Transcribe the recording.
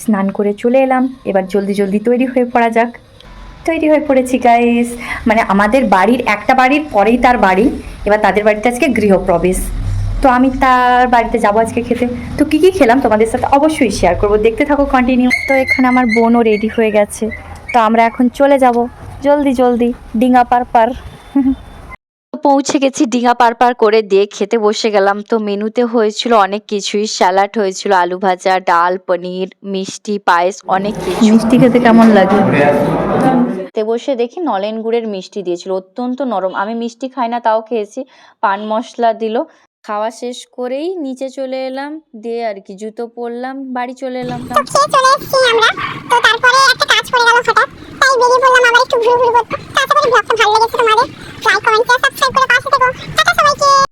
স্নান করে চলে এলাম, এবার জলদি জলদি তৈরি হয়ে পড়া যাক। তৈরি হয়ে পড়েছি গাইস, মানে আমাদের বাড়ির একটা বাড়ির পরেই তার বাড়ি, এবার তাদের বাড়িতে আজকে গৃহপ্রবেশ, তো আমি তার বাড়িতে যাবো আজকে খেতে। তো কী কী খেলাম তোমাদের সাথে অবশ্যই শেয়ার করবো, দেখতে থাকো কন্টিনিউ। তো এখানে আমার বোনও রেডি হয়ে গেছে, তো আমরা এখন চলে যাব জলদি জলদি ডিঙা পার পৌঁছে গেছি, ডিঙা পার করে দিয়ে খেতে বসে গেলাম। তো মেনুতে হয়েছিল অনেক কিছুই, স্যালাড হয়েছিল, আলু ভাজা, ডাল, পনির, মিষ্টি, পায়েস, অনেক কিছু। মিষ্টি খেতে কেমন লাগে? খেতে বসে দেখি নলেন গুড়ের মিষ্টি দিয়েছিল, অত্যন্ত নরম। আমি মিষ্টি খাই না, তাও খেয়েছি। পান মশলা দিল। খাওয়া শেষ করেই নিচে চলে এলাম, দিয়ে আর কি জুতো পরলাম, বাড়ি চলে এলাম। তো খেয়ে চলে এসেছি আমরা। তো তারপরে একটা কাজ পড়ে গেল হঠাৎ, তাই বেরিয়ে পড়লাম আবার একটু ঘুরে ঘুরে করতে। তো আশা করি ব্লগটা ভালো লেগেছে তোমাদের। লাইক, কমেন্ট, শেয়ার, সাবস্ক্রাইব করে পাশে থেকো। টাটা সবাইকে।